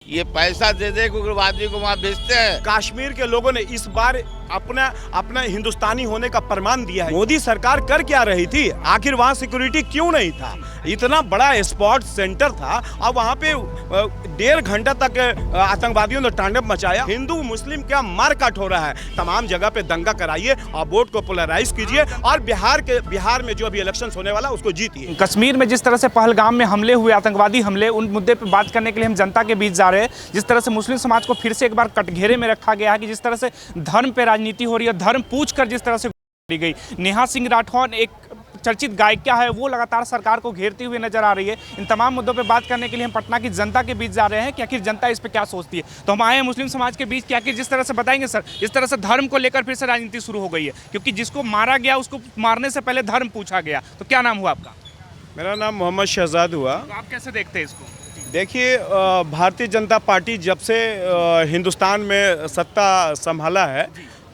ये पैसा दे दे उग्रवादी को वहाँ भेजते हैं। कश्मीर के लोगों ने इस बार अपना हिंदुस्तानी होने का प्रमाण दिया है। मोदी सरकार कर क्या रही थी? आखिर वहाँ सिक्योरिटी क्यों नहीं था? इतना बड़ा स्पॉट सेंटर था और वहाँ पे 1.5 घंटा तक आतंकवादियों ने तांडव मचाया। हिंदू मुस्लिम क्या मारकाट हो रहा है। तमाम जगह पे दंगा कराइए और वोट को पोलराइज कीजिए और बिहार में जो अभी इलेक्शन होने वाला उसको जीतिए। कश्मीर में जिस तरह से पहलगाम में हमले हुए, आतंकवादी हमले, उन मुद्दे पर बात करने के लिए हम जनता के बीच जा रहे हैं। जिस तरह से मुस्लिम समाज को फिर से एक बार कटघरे में रखा गया है कि जिस तरह से धर्म पे राजनीति हो रही है, धर्म पूछ कर जिस तरह से गई। नेहा सिंह राठौर एक चर्चित गायिका है, वो लगातार सरकार को घेरती हुई नजर आ रही है। इन तमाम मुद्दों पे बात करने के लिए हम पटना की जनता के बीच जा रहे हैं कि आखिर जनता इस पे क्या सोचती है। तो हम आए हैं मुस्लिम समाज के बीच कि आखिर जिस तरह से बताएंगे सर, इस तरह से धर्म को लेकर फिर से राजनीति शुरू हो गई है, क्योंकि जिसको मारा गया उसको मारने से पहले धर्म पूछा गया। तो क्या नाम हुआ आपका? मेरा नाम मोहम्मद शहजाद हुआ। तो आप कैसे देखते हैं इसको? देखिए, भारतीय जनता पार्टी जब से हिंदुस्तान में सत्ता संभाला है,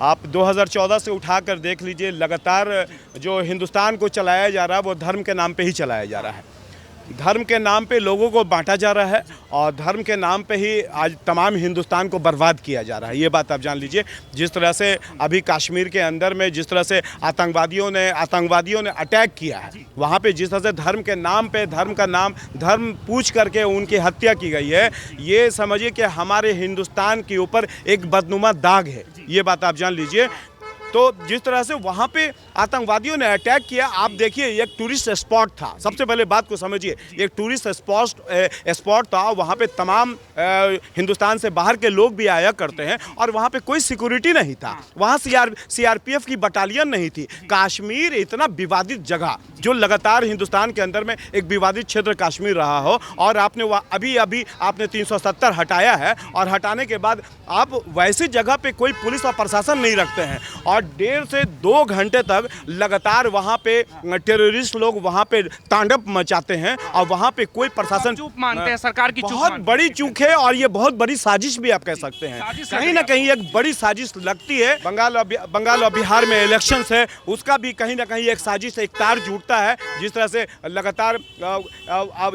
आप 2014 से उठाकर देख लीजिए, लगातार जो हिंदुस्तान को चलाया जा रहा है वो धर्म के नाम पे ही चलाया जा रहा है। धर्म के नाम पे लोगों को बांटा जा रहा है और धर्म के नाम पे ही आज तमाम हिंदुस्तान को बर्बाद किया जा रहा है। ये बात आप जान लीजिए। जिस तरह से अभी कश्मीर के अंदर में जिस तरह से आतंकवादियों ने अटैक किया है, वहाँ पे जिस तरह से धर्म के नाम पे धर्म पूछ करके उनकी हत्या की गई है, ये समझिए कि हमारे हिंदुस्तान के ऊपर एक बदनुमा दाग है। ये बात आप जान लीजिए। तो जिस तरह से वहाँ पे आतंकवादियों ने अटैक किया, आप देखिए एक टूरिस्ट स्पॉट था। सबसे पहले बात को समझिए, एक टूरिस्ट स्पॉट था। वहाँ पे तमाम हिंदुस्तान से बाहर के लोग भी आया करते हैं और वहाँ पे कोई सिक्योरिटी नहीं था। वहाँ सीआरपीएफ की बटालियन नहीं थी। कश्मीर इतना विवादित जगह, जो लगातार हिंदुस्तान के अंदर में एक विवादित क्षेत्र कश्मीर रहा हो, और आपने अभी आपने 370 हटाया है और हटाने के बाद आप वैसी जगह पे कोई पुलिस और प्रशासन नहीं रखते हैं और 1.5 से 2 घंटे तक लगातार वहाँ पे टेररिस्ट लोग वहाँ पे तांडव मचाते हैं और वहाँ पे कोई प्रशासन चूक मानते हैं, सरकार की बहुत बड़ी चूक है और ये बहुत बड़ी साजिश भी आप कह सकते हैं। कहीं ना कहीं एक बड़ी साजिश लगती है। बंगाल और बिहार में इलेक्शन है, उसका भी कहीं ना कहीं एक साजिश, एक तार जुटता है। जिस तरह से लगातार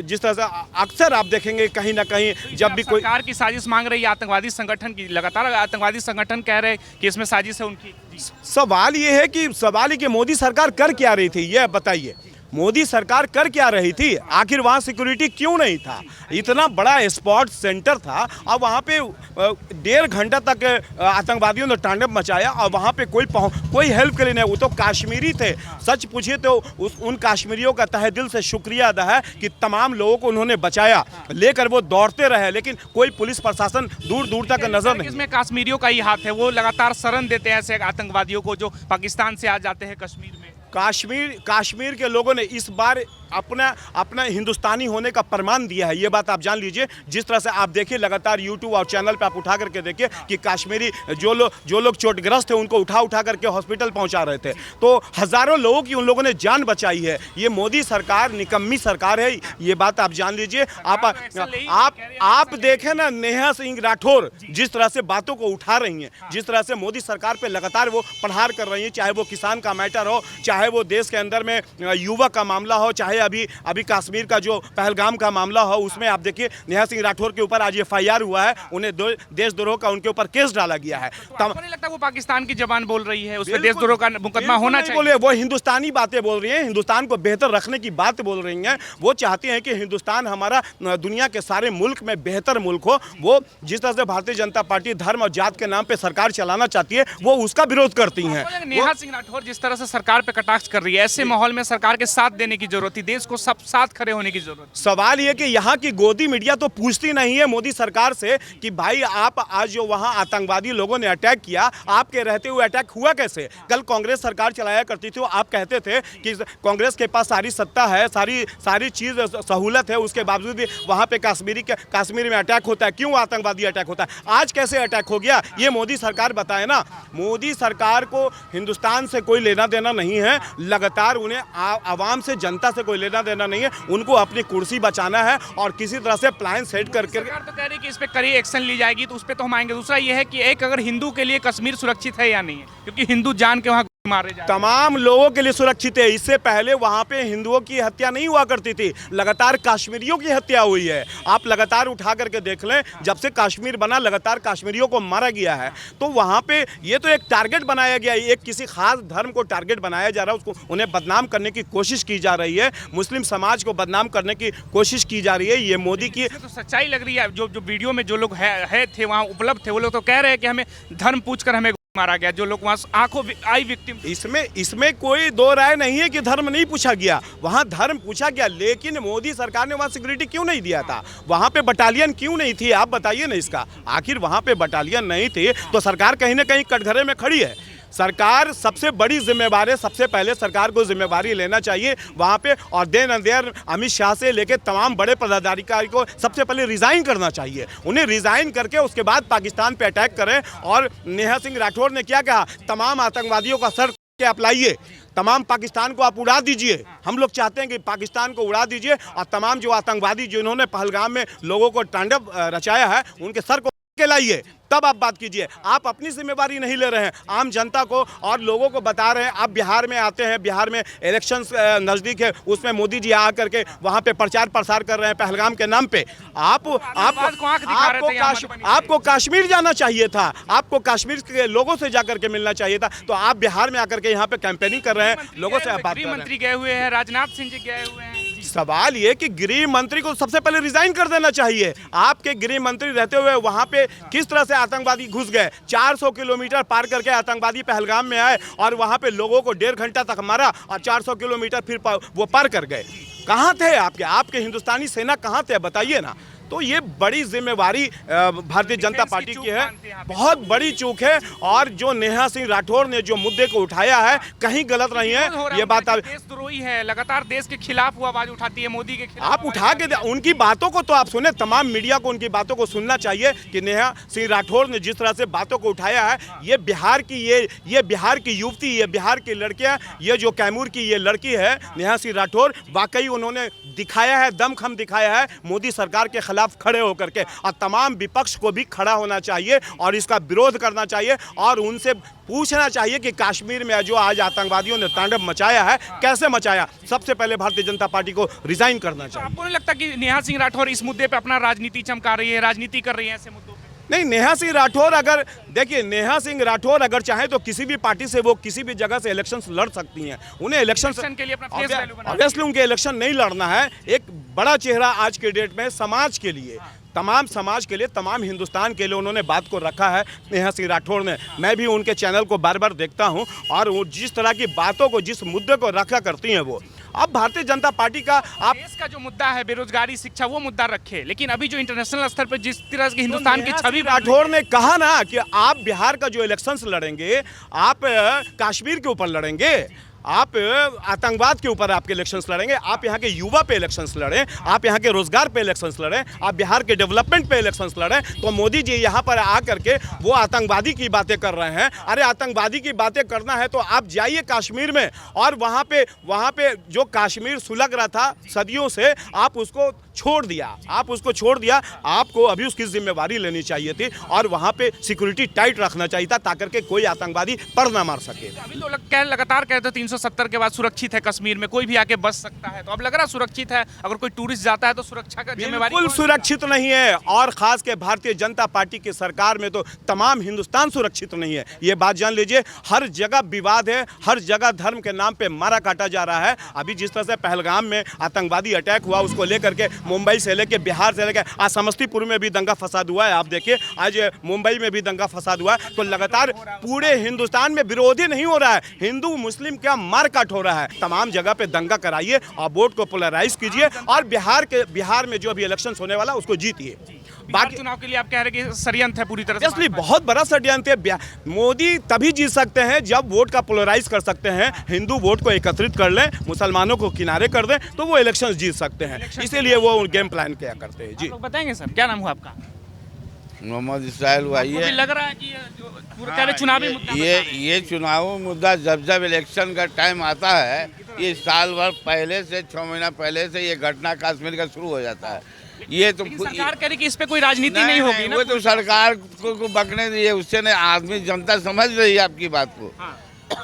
जिस तरह से अक्सर आप देखेंगे कहीं ना कहीं जब भी कोई सरकार की साजिश मांग रही है आतंकवादी संगठन की, लगातार आतंकवादी संगठन कह रहे हैं कि इसमें साजिश है उनकी। सवाल ये है कि मोदी सरकार कर क्या रही थी? ये बताइए, मोदी सरकार कर क्या रही थी? आखिर वहाँ सिक्योरिटी क्यों नहीं था? इतना बड़ा स्पॉट सेंटर था और वहाँ पे 1.5 घंटा तक आतंकवादियों ने तांडव मचाया और वहाँ पे कोई हेल्प के लिए नहीं। वो तो कश्मीरी थे। सच पूछिए तो उन कश्मीरियों का तहे दिल से शुक्रिया अदा है कि तमाम लोगों को उन्होंने बचाया, लेकर वो दौड़ते रहे, लेकिन कोई पुलिस प्रशासन दूर दूर तक नजर नहीं। इसमें कश्मीरियों का ही हाथ है, वो लगातार शरण देते हैं ऐसे आतंकवादियों को जो पाकिस्तान से आ जाते हैं कश्मीर में। कश्मीर के लोगों ने इस बार अपना हिंदुस्तानी होने का प्रमाण दिया है। ये बात आप जान लीजिए। जिस तरह से आप देखिए, लगातार यूट्यूब और चैनल पे आप उठा करके देखिए कि कश्मीरी जो लोग चोटग्रस्त थे उनको उठा करके हॉस्पिटल पहुंचा रहे थे। तो हजारों लोगों की उन लोगों ने जान बचाई है। ये मोदी सरकार निकम्मी सरकार है, ये बात आप जान लीजिए। आप देखें ना, नेहा सिंह राठौर जिस तरह से बातों को उठा रही हैं, जिस तरह से मोदी सरकार पे लगातार वो प्रहार कर रही हैं, चाहे वो किसान का मैटर हो, चाहे वो देश के अंदर में युवा का मामला हो, चाहे अभी कश्मीर का जो पहलगाम का मामला हो, उसमें आप देखिए नेहा सिंह राठौर के ऊपर आज FIR हुआ है। उन्हें देशद्रोह का उनके ऊपर केस डाला गया है। आपको नहीं लगता वो पाकिस्तान की जबान बोल रही है, उस पर देशद्रोह का मुकदमा होना चाहिए? बोले वो हिंदुस्तानी बातें बोल रही हैं, हिंदुस्तान को बेहतर रखने की बात बोल रही हैं। वो चाहती हैं कि हिंदुस्तान हमारा दुनिया के सारे मुल्क में बेहतर मुल्क हो। वो जिस तरह से भारतीय जनता पार्टी धर्म और जात के नाम पे सरकार चलाना चाहती है, वो उसका विरोध करती हैं। नेहा सिंह राठौर जिस तरह से सरकार पे कटाक्ष कर रही है, ऐसे माहौल में सरकार के साथ देने की जरूरत थी, देश को सब साथ खड़े होने की जरूरत। सवाल ये कि यहाँ की गोदी मीडिया तो पूछती नहीं है मोदी सरकार से कि भाई आप आज जो वहाँ आतंकवादी लोगों ने अटैक किया, आपके रहते हुए अटैक हुआ कैसे? कल कांग्रेस सरकार चलाया करती थी, आप कहते थे कि कांग्रेस के पास सारी सत्ता है, सारी चीज सहूलत है, उसके बावजूद भी वहाँ पे कश्मीर में अटैक होता है। क्यों आतंकवादी अटैक होता है? आज कैसे अटैक हो गया? ये मोदी सरकार बताए ना। मोदी सरकार को हिंदुस्तान से कोई लेना देना नहीं है। लगातार उन्हें आवाम से, जनता से कोई लेना देना नहीं है। उनको अपनी कुर्सी बचाना है और किसी तरह से प्लान सेट करके। सरकार तो कह रही है कि इस पे कड़ी एक्शन ली जाएगी, तो उस पे तो हम आएंगे। दूसरा ये है कि एक अगर हिंदू के लिए कश्मीर सुरक्षित है या नहीं है, क्योंकि हिंदू जान के वहाँ मारे जा रहे हैं। तमाम लोगों के लिए सुरक्षित है। इससे पहले वहां पे हिंदुओं की हत्या नहीं हुआ करती थी, लगातार कश्मीरियों की हत्या हुई है। आप लगातार उठा करके देख लें, जब से कश्मीर बना लगातार कश्मीरियों को मारा गया है। तो वहां पे ये तो एक टारगेट बनाया गया है, एक किसी खास धर्म को टारगेट बनाया जा रहा है, उसको उन्हें बदनाम करने की कोशिश की जा रही है, मुस्लिम समाज को बदनाम करने की कोशिश की जा रही है। ये मोदी की तो सच्चाई लग रही है। जो वीडियो में जो लोग थे वहाँ उपलब्ध थे, वो लोग तो कह रहे हैं कि हमें धर्म पूछकर हमें मारा गया। जो लोग वहाँ आंखों आई विक्टिम, इसमें कोई दो राय नहीं है कि धर्म नहीं पूछा गया, वहां धर्म पूछा गया। लेकिन मोदी सरकार ने वहां सिक्योरिटी क्यों नहीं दिया था, वहां पे बटालियन क्यों नहीं थी, आप बताइए ना इसका। आखिर वहां पे बटालियन नहीं थी तो सरकार कहीं ना कहीं कटघरे में खड़ी है। सरकार सबसे बड़ी जिम्मेवारी है, सबसे पहले सरकार को जिम्मेवारी लेना चाहिए वहाँ पे, और then and there Amit Shah से लेकर तमाम बड़े पदाधिकारी को सबसे पहले रिज़ाइन करना चाहिए। उन्हें रिज़ाइन करके उसके बाद पाकिस्तान पे अटैक करें। और नेहा सिंह राठौर ने क्या कहा, तमाम आतंकवादियों का सर के आप लाइए, तमाम पाकिस्तान को आप उड़ा दीजिए। हम लोग चाहते हैं कि पाकिस्तान को उड़ा दीजिए और तमाम जो आतंकवादी जिन्होंने पहलगाम में लोगों को तांडव रचाया है उनके सर को के लाइए, तब आप बात कीजिए। आप अपनी जिम्मेवारी नहीं ले रहे हैं, आम जनता को और लोगों को बता रहे हैं। आप बिहार में आते हैं, बिहार में इलेक्शंस नज़दीक है, उसमें मोदी जी आ करके वहाँ पे प्रचार प्रसार कर रहे हैं पहलगाम के नाम पे। आपको कश्मीर जाना चाहिए था, आपको कश्मीर के लोगों से जाकर के मिलना चाहिए था। तो आप बिहार में आकर के यहाँ पे कैंपेनिंग कर रहे हैं, लोगों से बात कर रहे हैं। मंत्री गए हुए हैं, राजनाथ सिंह जी गए हुए हैं। सवाल ये कि गृह मंत्री को सबसे पहले रिजाइन कर देना चाहिए। आपके गृह मंत्री रहते हुए वहां पे किस तरह से आतंकवादी घुस गए, 400 किलोमीटर पार करके आतंकवादी पहलगाम में आए और वहां पे लोगों को 1.5 घंटा तक मारा और 400 किलोमीटर फिर वो पार कर गए। कहाँ थे आपके हिंदुस्तानी सेना कहाँ थे, बताइए ना। तो ये बड़ी जिम्मेवारी भारतीय जनता पार्टी की है, बहुत बड़ी चूक है। और जो नेहा सिंह राठौर ने जो मुद्दे को उठाया है कहीं गलत नहीं है। ये बात देशद्रोही है, लगातार देश के खिलाफ वो आवाज उठाती है, मोदी के खिलाफ। आप उठा के उनकी बातों को तो आप सुने, तमाम मीडिया को उनकी बातों को सुनना चाहिए कि नेहा सिंह राठौर ने जिस तरह से बातों को उठाया है, ये बिहार की ये बिहार की युवती, ये बिहार की लड़कियां, ये जो कैमूर की ये लड़की है नेहा सिंह राठौर, वाकई उन्होंने दिखाया है, दमखम दिखाया है मोदी सरकार के खिलाफ खड़े होकर के। और तमाम विपक्ष को भी खड़ा होना चाहिए और इसका विरोध करना चाहिए और उनसे पूछना चाहिए कि कश्मीर में जो आज आतंकवादियों ने तांडव मचाया है कैसे मचाया। सबसे पहले भारतीय जनता पार्टी को रिजाइन करना चाहिए। आपको नहीं लगता कि नेहा सिंह राठौर इस मुद्दे पे अपना राजनीति चमका रही है, राजनीति कर रही है ऐसे मुद्दों पे? नहीं, नेहा सिंह राठौर अगर देखिए, नेहा सिंह राठौर अगर चाहे तो किसी भी पार्टी से वो किसी भी जगह से इलेक्शन लड़ सकती हैं। उन्हें इलेक्शन के लिए अपना फेस वैल्यू बनाना, ऑब्वियसली उनके इलेक्शन नहीं लड़ना है। एक बड़ा चेहरा आज के डेट में समाज के लिए, तमाम समाज के लिए, तमाम हिंदुस्तान के लिए उन्होंने बात को रखा है नेहा सिंह राठौर ने। मैं भी उनके चैनल को बार बार देखता हूं और वो जिस तरह की बातों को, जिस मुद्दे को रखा करती हैं वो। अब भारतीय जनता पार्टी का देश का जो मुद्दा है बेरोजगारी, शिक्षा, वो मुद्दा रखे, लेकिन अभी जो इंटरनेशनल स्तर पर जिस तरह की हिंदुस्तान की छवि, राठौर ने कहा ना कि आप बिहार का जो इलेक्शंस लड़ेंगे, आप कश्मीर के ऊपर लड़ेंगे, आप आतंकवाद के ऊपर आपके इलेक्शंस लड़ेंगे, आप यहाँ के युवा पे इलेक्शंस लड़ें, आप यहाँ के रोजगार पे इलेक्शंस लड़ें, आप बिहार के डेवलपमेंट पे इलेक्शंस लड़ें। तो मोदी जी यहाँ पर आकर के वो आतंकवादी की बातें कर रहे हैं। अरे आतंकवादी की बातें करना है तो आप जाइए कश्मीर में, और वहाँ पे जो कश्मीर सुलग रहा था सदियों से, आप उसको छोड़ दिया, आपको अभी उसकी जिम्मेवारी लेनी चाहिए थी और वहाँ पे सिक्योरिटी टाइट रखना चाहिए था ताकि के कोई आतंकवादी पर ना मार सके। अभी तो लगातार कहते 370 के बाद सुरक्षित है कश्मीर में, कोई भी आके बस सकता है, तो अब लग रहा सुरक्षित है। अगर कोई टूरिस्ट जाता है तो सुरक्षा का जिम्मेवारी बिल्कुल सुरक्षित नहीं है, और खास के भारतीय जनता पार्टी की सरकार में तो तमाम हिंदुस्तान सुरक्षित नहीं है। ये बात जान लीजिए, हर जगह विवाद है, हर जगह धर्म के नाम पे मारा काटा जा रहा है। अभी जिस तरह से पहलगाम में आतंकवादी अटैक हुआ, उसको लेकर के मुंबई से लेके बिहार से लेकर आज समस्तीपुर में भी दंगा फसाद हुआ है। आप देखिए आज मुंबई में भी दंगा फसाद हुआ है। तो लगातार पूरे हिंदुस्तान में विरोधी नहीं हो रहा है, हिंदू मुस्लिम क्या मार काट हो रहा है। तमाम जगह पे दंगा कराइए और वोट को पोलराइज कीजिए और बिहार में जो भी इलेक्शन होने वाला उसको जीतिए। बाकी चुनाव के लिए आप कह रहे हैं कि षड्यंत्र है पूरी तरह से? इसलिए बहुत बड़ा षड्यंत्र है। मोदी तभी जीत सकते हैं जब वोट का पोलराइज कर सकते हैं, हिंदू वोट को एकत्रित कर लें, मुसलमानों को किनारे कर दें, तो वो इलेक्शन जीत सकते हैं। इसीलिए वो गेम प्लान क्या करते हैं। जी बताएंगे सर, क्या नाम हुआ आपका? मोहम्मद इस्राइल हुआ। ये लग रहा है कि चुनावी मुद्दा, ये चुनावी मुद्दा जब इलेक्शन का टाइम आता है, ये साल भर पहले से 6 महीना पहले से ये घटना कश्मीर का शुरू हो जाता है। ये तो सरकार कह रही कि इस पे कोई राजनीति नहीं होगी ना, वो तो सरकार को बकने दिए, उससे नहीं, आदमी जनता समझ रही है आपकी बात को।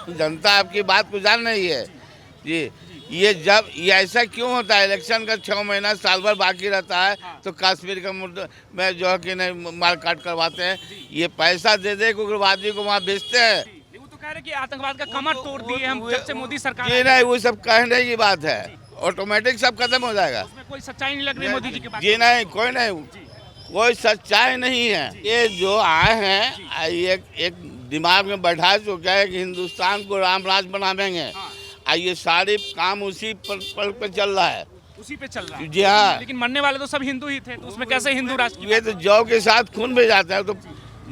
जनता आपकी बात को जान रही है जी। ये ऐसा क्यों होता है, इलेक्शन का 6 महीना साल भर बाकी रहता है तो कश्मीर का मुद्दा में जो है कि नहीं मार काट करवाते हैं। ये पैसा दे दे के उग्रवादी को वहाँ भेजते हैं। वो तो कह रहे कि आतंकवाद का कमर तोड़ दिए हम जब से मोदी सरकार ये नहीं, वो सब कहने की बात है, ऑटोमेटिक सब खत्म हो जाएगा। उसमें कोई सच्चाई नहीं लग रही मोदी जी की बात। जी नहीं, कोई सच्चाई नहीं है। ये जो आए हैं एक दिमाग में बैठा चुका है कि हिंदुस्तान को राम राज बनाएंगे। ये सारे काम उसी पर चल रहा है, उसी पे चल रहा है। जी हाँ। लेकिन मरने वाले तो सब हिंदू ही थे, तो उसमें कैसे हिंदू राष्ट्र? ये तो जौ के साथ खून भी जाता है, तो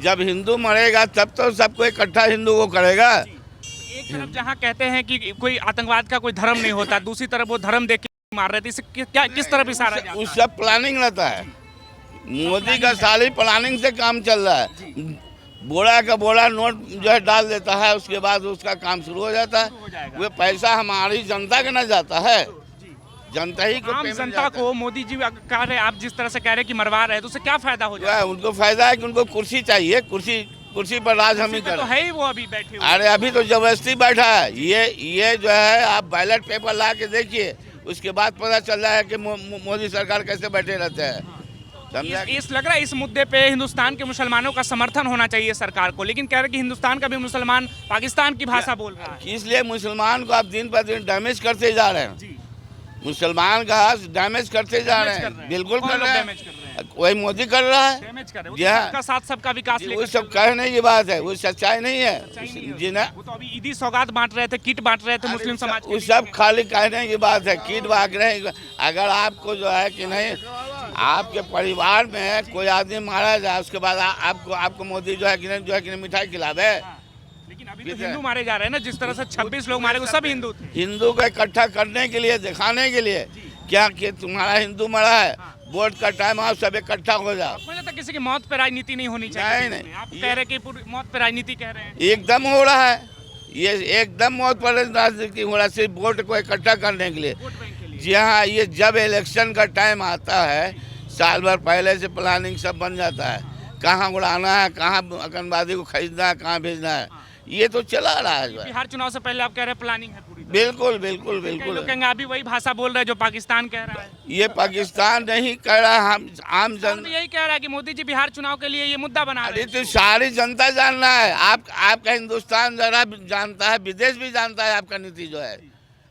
जब हिंदू मरेगा तब तो सबको इकट्ठा हिंदू को करेगा। एक तरफ जहाँ कहते हैं कि कोई आतंकवाद का कोई धर्म नहीं होता, दूसरी तरफ वो धर्म देख के मार रहे थे, इससे क्या किस तरफ इशारा जाता है? उस सब प्लानिंग रहता है, मोदी का सारी प्लानिंग से काम चल रहा है। बोरा का बोरा नोट जो है डाल देता है, उसके बाद उसका काम शुरू हो जाता है। वो पैसा हमारी जनता का न जाता है, जनता ही को आम जनता को मोदी जी कह रहे, आप जिस तरह से कह रहे हैं कि मरवा रहे हैं, तो उससे क्या फायदा हो जाएगा? उनको फायदा है कि उनको कुर्सी चाहिए, कुर्सी पर राज हम ही तो कर। है ही वो अभी बैठे हुए। अरे अभी तो जबरदस्ती बैठा है। ये जो है आप बैलेट पेपर ला के देखिए, उसके बाद पता चल रहा है कि मोदी सरकार कैसे बैठे रहते हैं। इस लग रहा है इस मुद्दे पे हिंदुस्तान के मुसलमानों का समर्थन होना चाहिए सरकार को, लेकिन कह रहे कि हिंदुस्तान का भी मुसलमान पाकिस्तान की भाषा बोल रहा है। इसलिए मुसलमान को आप दिन पर दिन डैमेज करते जा रहे हैं, मुसलमान का डैमेज करते जा रहे हैं। बिल्कुल कर रहे हैं, कोई मोदी कर रहा है, डैमेज कर रहे हैं। जी हाँ। सबका साथ सबका विकास, वो सब कहने की बात है, वो सच्चाई नहीं है जी ना। वो तो अभी ईदी सौगात बांट रहे थे, किट बांट रहे थे मुस्लिम समाज वो सब खाली कहने की बात है, किट बांट रहे हैं। अगर आपको जो है कि नहीं, आपके परिवार में कोई आदमी मारा जाए, उसके बाद आपको मोदी जो है कि नहीं मिठाई खिलावे। लेकिन अभी तो हिंदू मारे जा रहे हैं ना, जिस तरह से 26 लोग मारे, वो सब हिंदू थे। हिंदू को इकट्ठा करने के लिए, दिखाने के लिए क्या कि तुम्हारा हिंदू मरा है, वोट का टाइम आप सब इकट्ठा हो जाओ। मुझे लगता है किसी की मौत पे राजनीति नहीं होनी चाहिए। नहीं। आप कह रहे हैं कि पूरी मौत पे राजनीति कह रहे हैं। एकदम हो रहा है, ये एकदम मौत पर राजनीति हो रहा है, सिर्फ वोट को इकट्ठा करने के लिए। वोट बैंक के लिए। जी हाँ, ये जब इलेक्शन का टाइम आता है, साल भर पहले से प्लानिंग सब बन जाता है, कहाँ उड़ाना है, कहाँ आतंकवादी को खरीदना है, कहाँ भेजना है, ये तो चला रहा है। बिहार चुनाव से पहले आप कह रहे हैं प्लानिंग है पूरी। बिल्कुल लोग कहेंगे अभी वही भाषा बोल रहे हैं जो पाकिस्तान कह रहा है। ये पाकिस्तान नहीं कह रहा, हम आम जन यही कह रहा है कि मोदी जी बिहार चुनाव के लिए ये मुद्दा बना रहे अरे हैं। तो सारी जनता जानना है, आपका हिंदुस्तान जरा जानता है, विदेश भी जानता है आपका नीति जो है,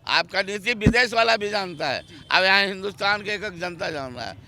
आपका नीति विदेश वाला भी जानता है। अब यहाँ हिंदुस्तान के एक जनता जान रहा है।